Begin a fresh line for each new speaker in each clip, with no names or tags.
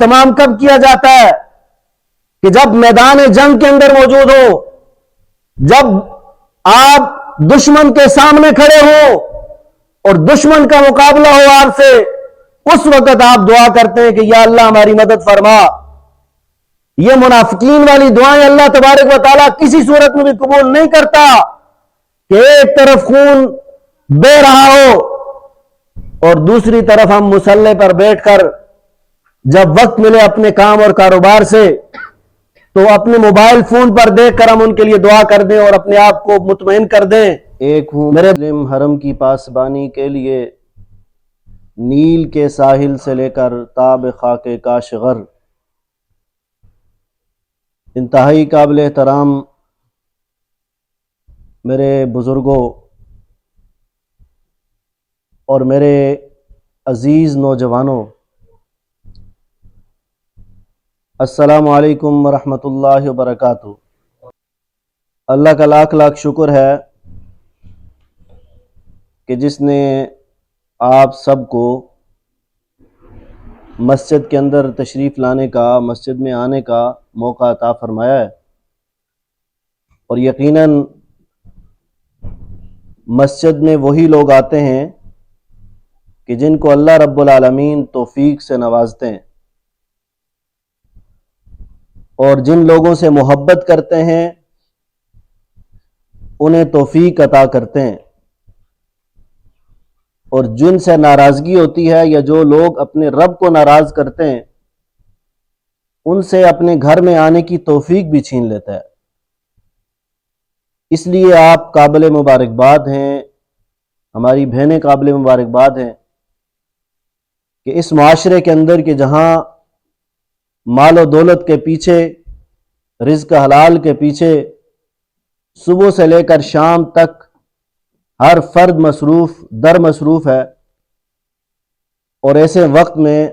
تمام کب کیا جاتا ہے؟ کہ جب میدان جنگ کے اندر موجود ہو، جب آپ دشمن کے سامنے کھڑے ہو اور دشمن کا مقابلہ ہو آپ سے، اس وقت آپ دعا کرتے ہیں کہ یا اللہ ہماری مدد فرما۔ یہ منافقین والی دعائیں اللہ تبارک و تعالیٰ کسی صورت میں بھی قبول نہیں کرتا کہ ایک طرف خون بہ رہا ہو اور دوسری طرف ہم مصلی پر بیٹھ کر جب وقت ملے اپنے کام اور کاروبار سے تو اپنے موبائل فون پر دیکھ کر ہم ان کے لیے دعا کر دیں اور اپنے آپ کو مطمئن کر دیں۔ ایک ہوں میرے مسلم حرم کی پاسبانی کے لیے نیل کے ساحل سے لے کر تاب خاک کاشغر، انتہائی قابل احترام میرے بزرگوں اور میرے عزیز نوجوانوں، السلام علیکم ورحمۃ اللہ وبرکاتہ۔ اللہ کا لاکھ لاکھ شکر ہے کہ جس نے آپ سب کو مسجد کے اندر تشریف لانے کا، مسجد میں آنے کا موقع عطا فرمایا ہے، اور یقیناً مسجد میں وہی لوگ آتے ہیں کہ جن کو اللہ رب العالمین توفیق سے نوازتے ہیں، اور جن لوگوں سے محبت کرتے ہیں انہیں توفیق عطا کرتے ہیں، اور جن سے ناراضگی ہوتی ہے یا جو لوگ اپنے رب کو ناراض کرتے ہیں ان سے اپنے گھر میں آنے کی توفیق بھی چھین لیتا ہے۔ اس لیے آپ قابل مبارکباد ہیں، ہماری بہنیں قابل مبارکباد ہیں کہ اس معاشرے کے اندر کہ جہاں مال و دولت کے پیچھے، رزق حلال کے پیچھے صبح سے لے کر شام تک ہر فرد مصروف در مصروف ہے، اور ایسے وقت میں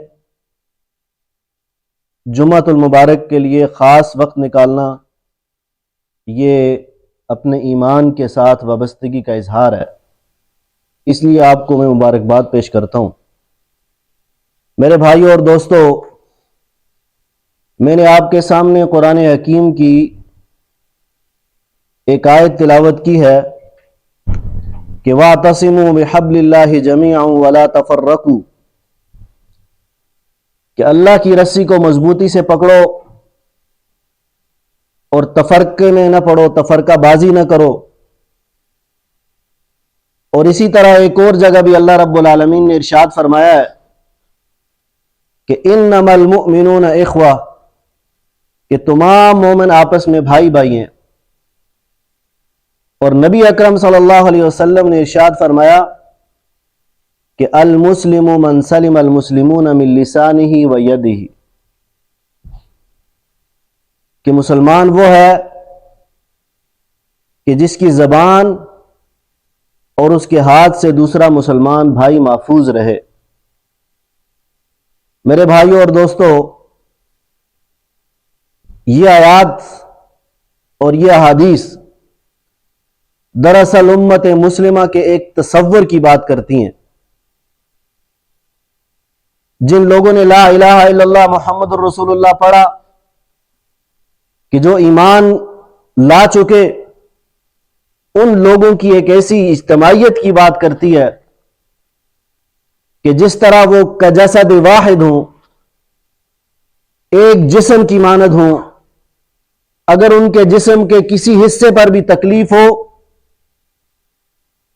جمعۃ المبارک کے لیے خاص وقت نکالنا یہ اپنے ایمان کے ساتھ وابستگی کا اظہار ہے۔ اس لیے آپ کو میں مبارکباد پیش کرتا ہوں۔ میرے بھائیوں اور دوستو، میں نے آپ کے سامنے قرآن حکیم کی ایک آیت تلاوت کی ہے کہ وَاعْتَصِمُوا بِحَبْلِ اللَّهِ جَمِيعًا وَلَا تَفَرَّقُوا، کہ اللہ کی رسی کو مضبوطی سے پکڑو اور تفرقے میں نہ پڑو، تفرقہ بازی نہ کرو۔ اور اسی طرح ایک اور جگہ بھی اللہ رب العالمین نے ارشاد فرمایا ہے کہ انما المؤمنون اخوہ، کہ تمام مومن آپس میں بھائی بھائی ہیں۔ اور نبی اکرم صلی اللہ علیہ وسلم نے ارشاد فرمایا کہ المسلم من سلم المسلمون من لسانہ و یدہ، کہ مسلمان وہ ہے کہ جس کی زبان اور اس کے ہاتھ سے دوسرا مسلمان بھائی محفوظ رہے۔ میرے بھائیوں اور دوستو، یہ آیات اور یہ احادیث دراصل امت مسلمہ کے ایک تصور کی بات کرتی ہیں۔ جن لوگوں نے لا الہ الا اللہ محمد الرسول اللہ پڑھا، کہ جو ایمان لا چکے، ان لوگوں کی ایک ایسی اجتماعیت کی بات کرتی ہے کہ جس طرح وہ کجسد واحد ہوں، ایک جسم کی مانند ہوں، اگر ان کے جسم کے کسی حصے پر بھی تکلیف ہو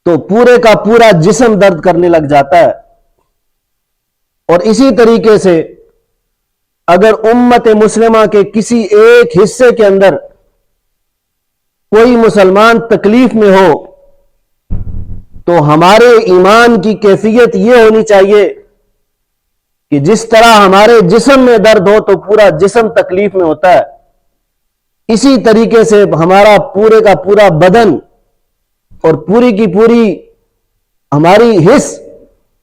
تو پورے کا پورا جسم درد کرنے لگ جاتا ہے۔ اور اسی طریقے سے اگر امت مسلمہ کے کسی ایک حصے کے اندر کوئی مسلمان تکلیف میں ہو تو ہمارے ایمان کی کیفیت یہ ہونی چاہیے کہ جس طرح ہمارے جسم میں درد ہو تو پورا جسم تکلیف میں ہوتا ہے، اسی طریقے سے ہمارا پورے کا پورا بدن اور پوری کی پوری ہماری حص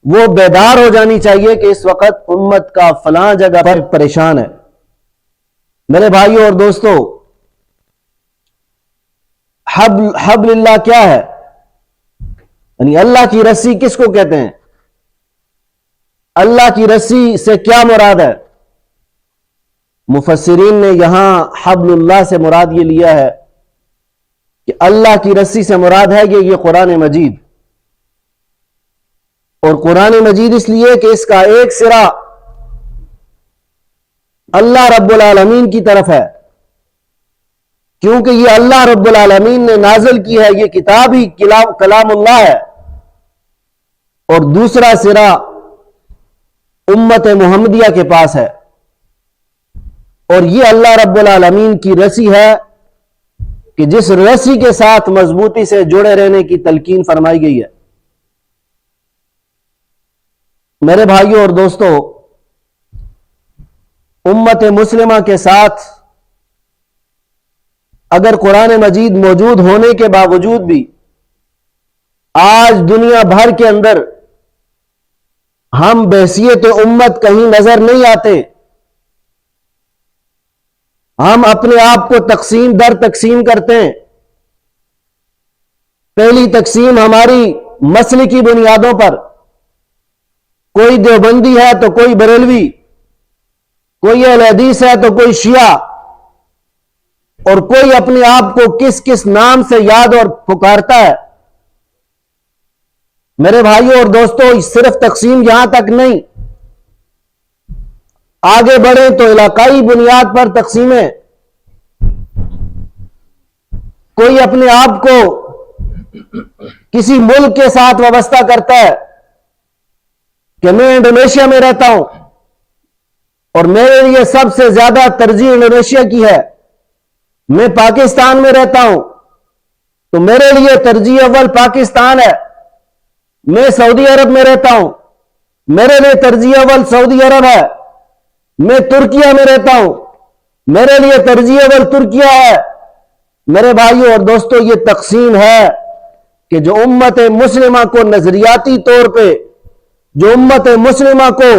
وہ بیدار ہو جانی چاہیے کہ اس وقت امت کا فلاں جگہ پر پریشان ہے۔ میرے بھائیوں اور دوستو، حبل اللہ کیا ہے؟ یعنی اللہ کی رسی کس کو کہتے ہیں؟ اللہ کی رسی سے کیا مراد ہے؟ مفسرین نے یہاں حبل اللہ سے مراد یہ لیا ہے کہ اللہ کی رسی سے مراد ہے یہ قرآن مجید. اور قرآن مجید اس لیے کہ اس کا ایک سرا اللہ رب العالمین کی طرف ہے، کیونکہ یہ اللہ رب العالمین نے نازل کی ہے، یہ کتاب ہی کلام اللہ ہے. اور دوسرا سرا امت محمدیہ کے پاس ہے، اور یہ اللہ رب العالمین کی رسی ہے کہ جس رسی کے ساتھ مضبوطی سے جڑے رہنے کی تلقین فرمائی گئی ہے. میرے بھائیوں اور دوستو، امت مسلمہ کے ساتھ اگر قرآن مجید موجود ہونے کے باوجود بھی آج دنیا بھر کے اندر ہم بحیثیت امت کہیں نظر نہیں آتے. ہم اپنے آپ کو تقسیم در تقسیم کرتے ہیں. پہلی تقسیم ہماری مسلکی بنیادوں پر، کوئی دیوبندی ہے تو کوئی بریلوی، کوئی اہل حدیث ہے تو کوئی شیعہ، اور کوئی اپنے آپ کو کس کس نام سے یاد اور پکارتا ہے. میرے بھائیوں اور دوستو، صرف تقسیم یہاں تک نہیں، آگے بڑھیں تو علاقائی بنیاد پر تقسیمیں. کوئی اپنے آپ کو کسی ملک کے ساتھ وابستہ کرتا ہے کہ میں انڈونیشیا میں رہتا ہوں اور میرے لیے سب سے زیادہ ترجیح انڈونیشیا کی ہے. میں پاکستان میں رہتا ہوں تو میرے لیے ترجیح اول پاکستان ہے. میں سعودی عرب میں رہتا ہوں، میرے لیے ترجیح اول سعودی عرب ہے. میں ترکیہ میں رہتا ہوں، میرے لیے ترجیح اول ترکیہ ہے. میرے بھائیوں اور دوستو، یہ تقسیم ہے کہ جو امت مسلمہ کو نظریاتی طور پہ، جو امت مسلمہ کو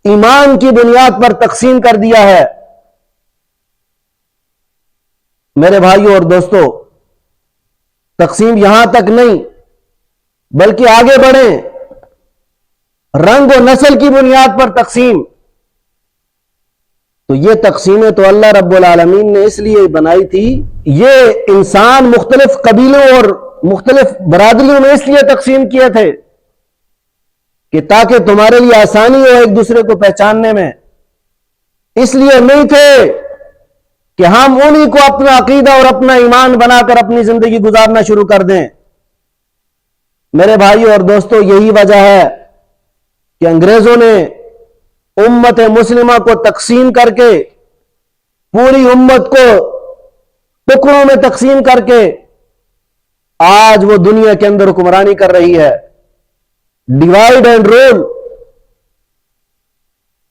ایمان کی بنیاد پر تقسیم کر دیا ہے. میرے بھائیوں اور دوستو، تقسیم یہاں تک نہیں بلکہ آگے بڑھیں، رنگ و نسل کی بنیاد پر تقسیم. تو یہ تقسیمیں تو اللہ رب العالمین نے اس لیے بنائی تھی. یہ انسان مختلف قبیلوں اور مختلف برادریوں میں اس لیے تقسیم کیے تھے کہ تاکہ تمہارے لیے آسانی ہو ایک دوسرے کو پہچاننے میں. اس لیے نہیں تھے کہ ہم انہی کو اپنا عقیدہ اور اپنا ایمان بنا کر اپنی زندگی گزارنا شروع کر دیں. میرے بھائیوں اور دوستو، یہی وجہ ہے کہ انگریزوں نے امت مسلمہ کو تقسیم کر کے، پوری امت کو ٹکڑوں میں تقسیم کر کے آج وہ دنیا کے اندر حکمرانی کر رہی ہے. ڈیوائیڈ اینڈ رول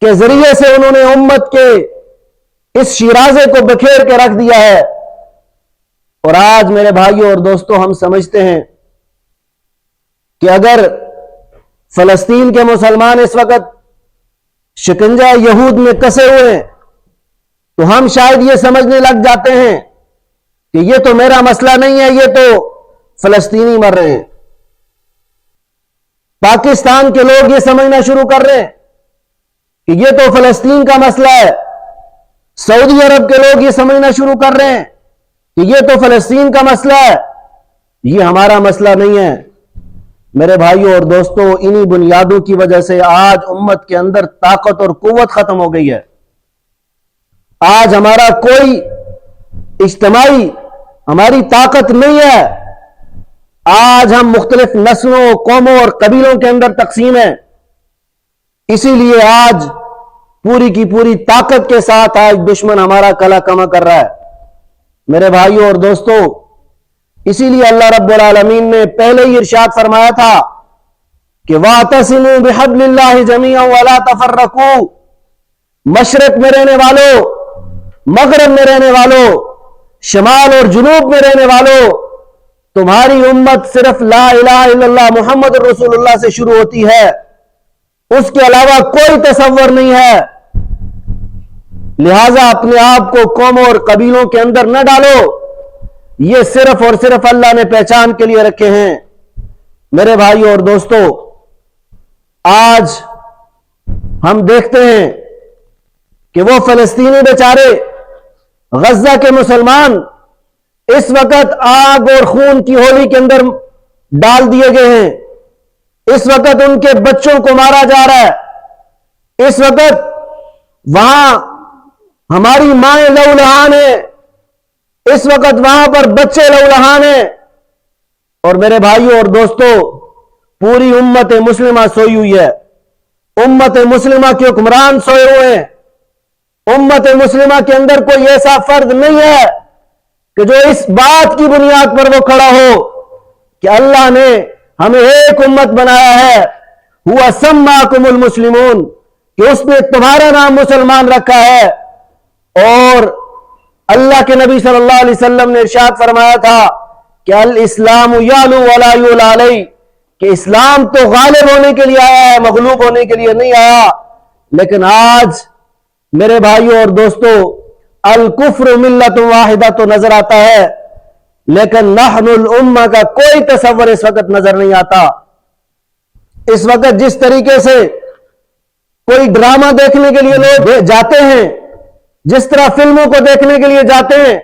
کے ذریعے سے انہوں نے امت کے اس شیرازے کو بکھیر کے رکھ دیا ہے. اور آج میرے بھائیوں اور دوستو، ہم سمجھتے ہیں کہ اگر فلسطین کے مسلمان اس وقت شکنجہ یہود میں کسے ہوئے ہیں تو ہم شاید یہ سمجھنے لگ جاتے ہیں کہ یہ تو میرا مسئلہ نہیں ہے، یہ تو فلسطینی مر رہے ہیں. پاکستان کے لوگ یہ سمجھنا شروع کر رہے ہیں کہ یہ تو فلسطین کا مسئلہ ہے. سعودی عرب کے لوگ یہ سمجھنا شروع کر رہے ہیں کہ یہ تو فلسطین کا مسئلہ ہے، یہ ہمارا مسئلہ نہیں ہے. میرے بھائیوں اور دوستو، انہی بنیادوں کی وجہ سے آج امت کے اندر طاقت اور قوت ختم ہو گئی ہے. آج ہمارا کوئی اجتماعی ہماری طاقت نہیں ہے. آج ہم مختلف نسلوں، قوموں اور قبیلوں کے اندر تقسیم ہیں. اسی لیے آج پوری کی پوری طاقت کے ساتھ آج دشمن ہمارا کلا کما کر رہا ہے. میرے بھائیوں اور دوستو، اسی لیے اللہ رب العالمین نے پہلے ہی ارشاد فرمایا تھا کہ وَاعْتَصِمُوا بِحَبْلِ اللَّهِ جَمِيعًا وَلَا تَفَرَّقُوا. مشرق میں رہنے والوں، مغرب میں رہنے والوں، شمال اور جنوب میں رہنے والوں، تمہاری امت صرف لا الہ الا اللہ محمد رسول اللہ سے شروع ہوتی ہے، اس کے علاوہ کوئی تصور نہیں ہے. لہذا اپنے آپ کو قوموں اور قبیلوں کے اندر نہ ڈالو، یہ صرف اور صرف اللہ نے پہچان کے لیے رکھے ہیں. میرے بھائیوں اور دوستو، آج ہم دیکھتے ہیں کہ وہ فلسطینی بیچارے غزہ کے مسلمان اس وقت آگ اور خون کی ہولی کے اندر ڈال دیے گئے ہیں. اس وقت ان کے بچوں کو مارا جا رہا ہے. اس وقت وہاں ہماری مائیں لہولہان ہیں. اس وقت وہاں پر بچے لہولہان ہیں. اور میرے بھائیوں اور دوستوں، پوری امت مسلمہ سوئی ہوئی ہے. امت مسلمہ کے حکمران سوئے ہوئے ہیں. امت مسلمہ کے اندر کوئی ایسا فرد نہیں ہے کہ جو اس بات کی بنیاد پر وہ کھڑا ہو کہ اللہ نے ہمیں ایک امت بنایا ہے، ہوا سماکم المسلمون، کہ اس نے تمہارا نام مسلمان رکھا ہے. اور اللہ کے نبی صلی اللہ علیہ وسلم نے ارشاد فرمایا تھا کہ الاسلام یعلو ولا یعلی علیہ، کہ اسلام تو غالب ہونے کے لیے آیا ہے، مغلوب ہونے کے لیے نہیں آیا. لیکن آج میرے بھائیوں اور دوستوں، الکفر ملت واحدہ تو نظر آتا ہے، لیکن نحن الامہ کا کوئی تصور اس وقت نظر نہیں آتا. اس وقت جس طریقے سے کوئی ڈرامہ دیکھنے کے لیے لوگ جاتے ہیں، جس طرح فلموں کو دیکھنے کے لیے جاتے ہیں،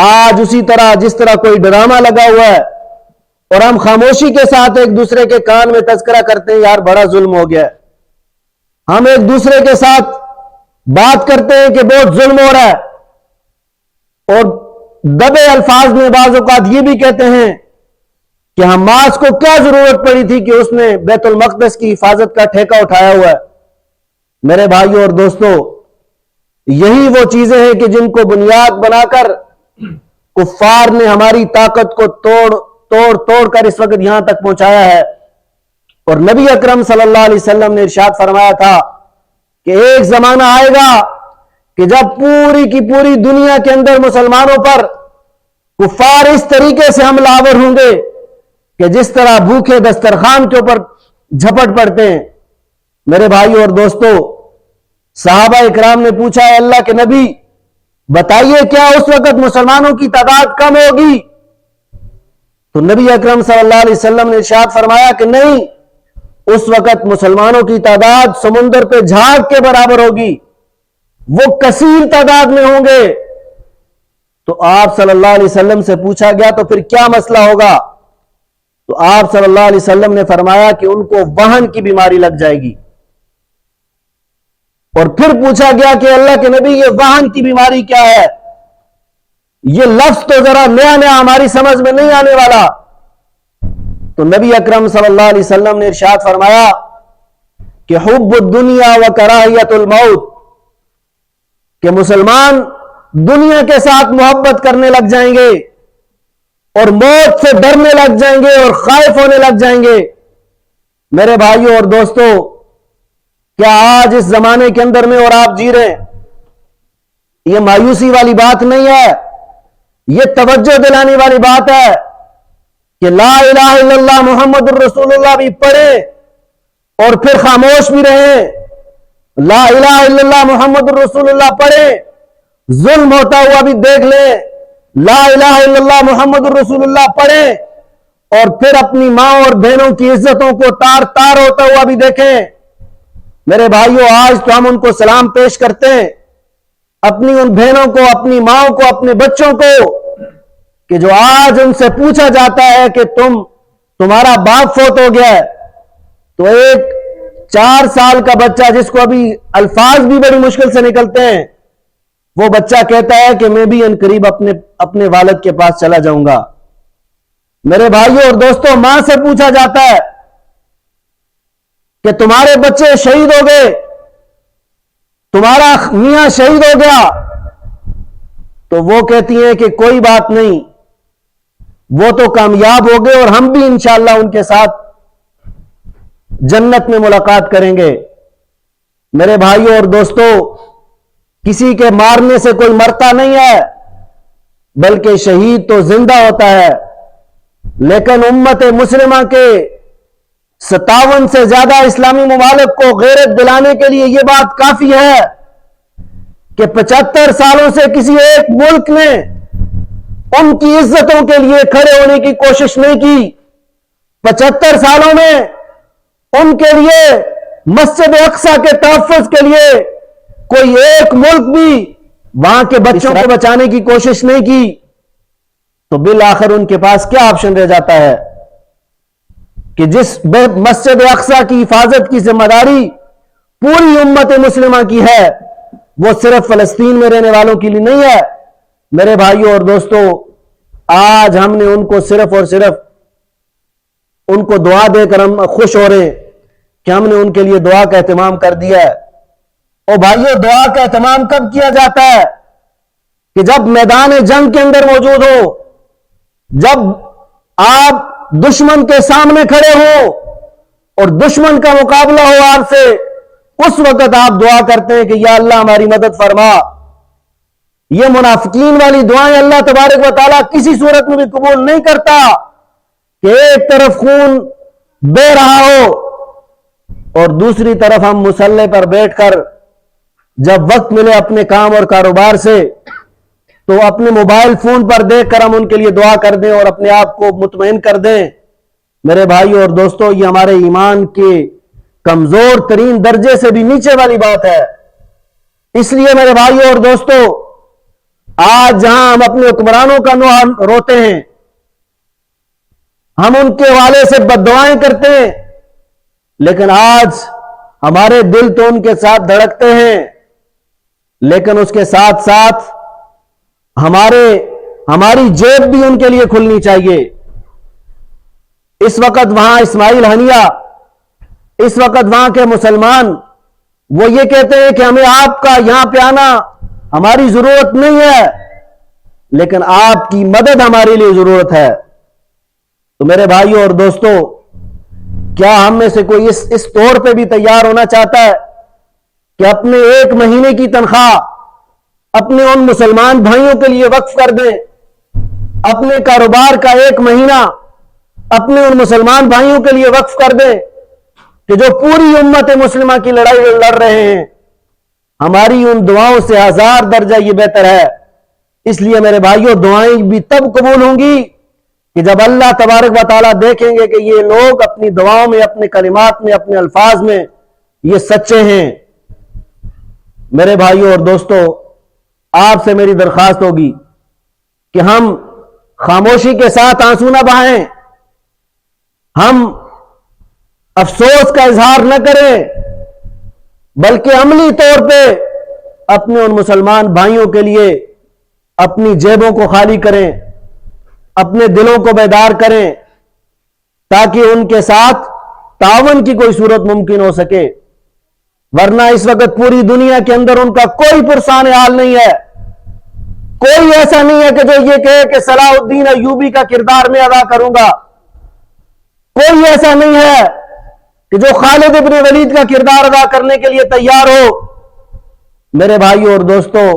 آج اسی طرح جس طرح کوئی ڈرامہ لگا ہوا ہے اور ہم خاموشی کے ساتھ ایک دوسرے کے کان میں تذکرہ کرتے ہیں، یار بڑا ظلم ہو گیا ہے. ہم ایک دوسرے کے ساتھ بات کرتے ہیں کہ بہت ظلم ہو رہا ہے، اور دبے الفاظ میں بعض اوقات یہ بھی کہتے ہیں کہ حماس کو کیا ضرورت پڑی تھی کہ اس نے بیت المقدس کی حفاظت کا ٹھیکہ اٹھایا ہوا ہے. میرے بھائیوں اور دوستوں، یہی وہ چیزیں ہیں کہ جن کو بنیاد بنا کر کفار نے ہماری طاقت کو توڑ کر اس وقت یہاں تک پہنچایا ہے. اور نبی اکرم صلی اللہ علیہ وسلم نے ارشاد فرمایا تھا کہ ایک زمانہ آئے گا کہ جب پوری کی پوری دنیا کے اندر مسلمانوں پر کفار اس طریقے سے حملہ آور ہوں گے کہ جس طرح بھوکے دسترخوان کے اوپر جھپٹ پڑتے ہیں. میرے بھائیوں اور دوستوں، صحابہ اکرام نے پوچھا، ہے اللہ کے نبی بتائیے کیا اس وقت مسلمانوں کی تعداد کم ہوگی؟ تو نبی اکرم صلی اللہ علیہ وسلم نے ارشاد فرمایا کہ نہیں، اس وقت مسلمانوں کی تعداد سمندر پہ جھاگ کے برابر ہوگی، وہ کثیر تعداد میں ہوں گے. تو آپ صلی اللہ علیہ وسلم سے پوچھا گیا تو پھر کیا مسئلہ ہوگا؟ تو آپ صلی اللہ علیہ وسلم نے فرمایا کہ ان کو وہن کی بیماری لگ جائے گی. اور پھر پوچھا گیا کہ اللہ کے نبی یہ وہن کی بیماری کیا ہے؟ یہ لفظ تو ذرا نیا نیا ہماری سمجھ میں نہیں آنے والا. تو نبی اکرم صلی اللہ علیہ وسلم نے ارشاد فرمایا کہ حب الدنیا و کراہیت الموت، کہ مسلمان دنیا کے ساتھ محبت کرنے لگ جائیں گے اور موت سے ڈرنے لگ جائیں گے اور خائف ہونے لگ جائیں گے. میرے بھائیوں اور دوستوں، کیا آج اس زمانے کے اندر میں اور آپ جی رہے ہیں؟ یہ مایوسی والی بات نہیں ہے، یہ توجہ دلانے والی بات ہے کہ لا الہ الا اللہ محمد الرسول اللہ بھی پڑھیں اور پھر خاموش بھی رہیں. لا الہ الا اللہ محمد الرسول اللہ پڑھیں، ظلم ہوتا ہوا بھی دیکھ لیں. لا الہ الا اللہ محمد الرسول اللہ پڑھیں اور پھر اپنی ماں اور بہنوں کی عزتوں کو تار تار ہوتا ہوا بھی دیکھیں. میرے بھائیوں، آج تو ہم ان کو سلام پیش کرتے ہیں، اپنی ان بہنوں کو، اپنی ماں کو، اپنے بچوں کو، کہ جو آج ان سے پوچھا جاتا ہے کہ تمہارا باپ فوت ہو گیا ہے، تو ایک 4 سال کا بچہ جس کو ابھی الفاظ بھی بڑی مشکل سے نکلتے ہیں، وہ بچہ کہتا ہے کہ میں بھی انقریب اپنے والد کے پاس چلا جاؤں گا. میرے بھائیوں اور دوستوں، ماں سے پوچھا جاتا ہے کہ تمہارے بچے شہید ہو گئے، تمہارا میاں شہید ہو گیا، تو وہ کہتی ہیں کہ کوئی بات نہیں، وہ تو کامیاب ہو گئے اور ہم بھی انشاءاللہ ان کے ساتھ جنت میں ملاقات کریں گے. میرے بھائیوں اور دوستوں، کسی کے مارنے سے کوئی مرتا نہیں ہے، بلکہ شہید تو زندہ ہوتا ہے. لیکن امت مسلمہ کے 57 سے زیادہ اسلامی ممالک کو غیرت دلانے کے لیے یہ بات کافی ہے کہ 75 سالوں سے کسی ایک ملک نے ان کی عزتوں کے لیے کھڑے ہونے کی کوشش نہیں کی. 75 سالوں میں ان کے لیے مسجد اقصی کے تحفظ کے لیے کوئی ایک ملک بھی وہاں کے بچوں کو بچانے کی کوشش نہیں کی، تو بالآخر ان کے پاس کیا آپشن رہ جاتا ہے کہ جس مسجد اقصی کی حفاظت کی ذمہ داری پوری امت مسلمہ کی ہے، وہ صرف فلسطین میں رہنے والوں کے لیے نہیں ہے۔ میرے بھائیوں اور دوستوں، آج ہم نے ان کو صرف اور صرف ان کو دعا دے کر ہم خوش ہو رہے ہیں کہ ہم نے ان کے لیے دعا کا اہتمام کر دیا ہے۔ اور بھائیوں، دعا کا اہتمام کب کیا جاتا ہے؟ کہ جب میدان جنگ کے اندر موجود ہو، جب آپ دشمن کے سامنے کھڑے ہو اور دشمن کا مقابلہ ہو آپ سے، اس وقت آپ دعا کرتے ہیں کہ یا اللہ ہماری مدد فرما۔ یہ منافقین والی دعائیں اللہ تبارک و تعالیٰ کسی صورت میں بھی قبول نہیں کرتا کہ ایک طرف خون بہ رہا ہو اور دوسری طرف ہم مسلح پر بیٹھ کر جب وقت ملے اپنے کام اور کاروبار سے تو اپنے موبائل فون پر دیکھ کر ہم ان کے لیے دعا کر دیں اور اپنے آپ کو مطمئن کر دیں۔ میرے بھائیوں اور دوستوں، یہ ہمارے ایمان کے کمزور ترین درجے سے بھی نیچے والی بات ہے۔ اس لیے میرے بھائیوں اور دوستوں، آج جہاں ہم اپنے حکمرانوں کا نوحہ روتے ہیں، ہم ان کے حوالے سے بد دعائیں کرتے ہیں، لیکن آج ہمارے دل تو ان کے ساتھ دھڑکتے ہیں، لیکن اس کے ساتھ ساتھ ہماری جیب بھی ان کے لیے کھلنی چاہیے۔ اس وقت وہاں اسماعیل ہنیہ، اس وقت وہاں کے مسلمان وہ یہ کہتے ہیں کہ ہمیں آپ کا یہاں پہ آنا ہماری ضرورت نہیں ہے، لیکن آپ کی مدد ہمارے لیے ضرورت ہے۔ تو میرے بھائیوں اور دوستوں، کیا ہم میں سے کوئی اس طور پہ بھی تیار ہونا چاہتا ہے کہ اپنے ایک مہینے کی تنخواہ اپنے ان مسلمان بھائیوں کے لیے وقف کر دیں، اپنے کاروبار کا ایک مہینہ اپنے ان مسلمان بھائیوں کے لیے وقف کر دیں کہ جو پوری امت مسلمہ کی لڑائی لڑ رہے ہیں؟ ہماری ان دعاؤں سے 1000 درجہ یہ بہتر ہے۔ اس لیے میرے بھائیوں، دعائیں بھی تب قبول ہوں گی کہ جب اللہ تبارک و تعالیٰ دیکھیں گے کہ یہ لوگ اپنی دعاؤں میں، اپنے کلمات میں، اپنے الفاظ میں یہ سچے ہیں۔ میرے بھائیوں اور دوستوں، آپ سے میری درخواست ہوگی کہ ہم خاموشی کے ساتھ آنسو نہ بہائیں، ہم افسوس کا اظہار نہ کریں، بلکہ عملی طور پہ اپنے ان مسلمان بھائیوں کے لیے اپنی جیبوں کو خالی کریں، اپنے دلوں کو بیدار کریں، تاکہ ان کے ساتھ تعاون کی کوئی صورت ممکن ہو سکے۔ ورنہ اس وقت پوری دنیا کے اندر ان کا کوئی پرسان حال نہیں ہے، کوئی ایسا نہیں ہے کہ جو یہ کہے کہ صلاح الدین ایوبی کا کردار میں ادا کروں گا، کوئی ایسا نہیں ہے کہ جو خالد ابن ولید کا کردار ادا کرنے کے لیے تیار ہو۔ میرے بھائیوں اور دوستوں،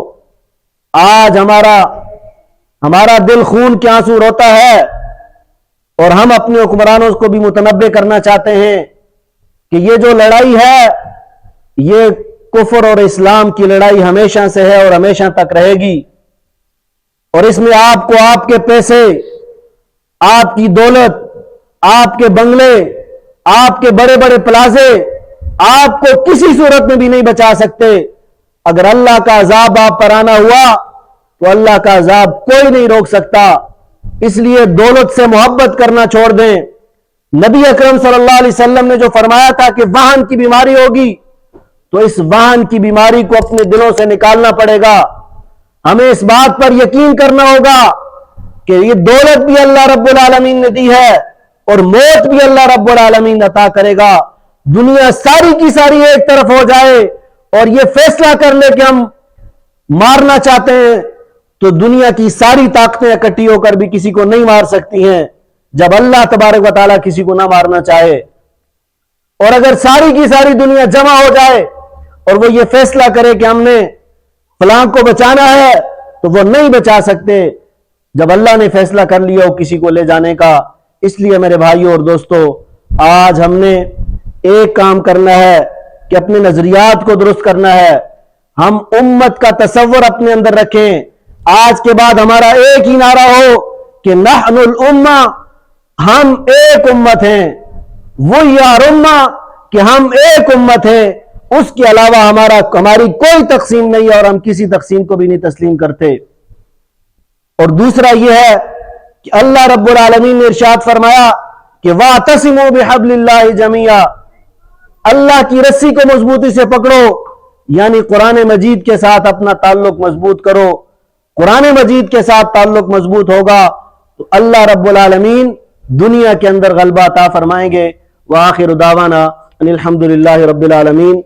آج ہمارا دل خون کے آنسو روتا ہے، اور ہم اپنے حکمرانوں کو بھی متنبہ کرنا چاہتے ہیں کہ یہ جو لڑائی ہے، یہ کفر اور اسلام کی لڑائی ہمیشہ سے ہے اور ہمیشہ تک رہے گی، اور اس میں آپ کو آپ کے پیسے، آپ کی دولت، آپ کے بنگلے، آپ کے بڑے بڑے پلازے آپ کو کسی صورت میں بھی نہیں بچا سکتے۔ اگر اللہ کا عذاب آپ پر آنا ہوا تو اللہ کا عذاب کوئی نہیں روک سکتا۔ اس لیے دولت سے محبت کرنا چھوڑ دیں۔ نبی اکرم صلی اللہ علیہ وسلم نے جو فرمایا تھا کہ وہن کی بیماری ہوگی، تو اس وہن کی بیماری کو اپنے دلوں سے نکالنا پڑے گا۔ ہمیں اس بات پر یقین کرنا ہوگا کہ یہ دولت بھی اللہ رب العالمین نے دی ہے اور موت بھی اللہ رب العالمین عطا کرے گا۔ دنیا ساری کی ساری ایک طرف ہو جائے اور یہ فیصلہ کر لے کہ ہم مارنا چاہتے ہیں، تو دنیا کی ساری طاقتیں اکٹھی ہو کر بھی کسی کو نہیں مار سکتی ہیں جب اللہ تبارک و تعالیٰ کسی کو نہ مارنا چاہے۔ اور اگر ساری کی ساری دنیا جمع ہو جائے اور وہ یہ فیصلہ کرے کہ ہم نے فلاں کو بچانا ہے، تو وہ نہیں بچا سکتے جب اللہ نے فیصلہ کر لیا ہو کسی کو لے جانے کا۔ اس لیے میرے بھائیوں اور دوستوں، آج ہم نے ایک کام کرنا ہے کہ اپنے نظریات کو درست کرنا ہے۔ ہم امت کا تصور اپنے اندر رکھیں۔ آج کے بعد ہمارا ایک ہی نعرہ ہو کہ نحن الامہ، ہم ایک امت ہیں، وہ یار امہ، کہ ہم ایک امت ہے، اس کے علاوہ ہماری کوئی تقسیم نہیں ہے اور ہم کسی تقسیم کو بھی نہیں تسلیم کرتے۔ اور دوسرا یہ ہے کہ اللہ رب العالمین نے ارشاد فرمایا کہ وَاعْتَصِمُوا بِحَبْلِ اللَّهِ جَمِيعًا، اللہ کی رسی کو مضبوطی سے پکڑو، یعنی قرآن مجید کے ساتھ اپنا تعلق مضبوط کرو۔ قرآن مجید کے ساتھ تعلق مضبوط ہوگا تو اللہ رب العالمین دنیا کے اندر غلبہ عطا فرمائیں گے۔ وآخر دعوانا ان الحمد للہ رب العالمین۔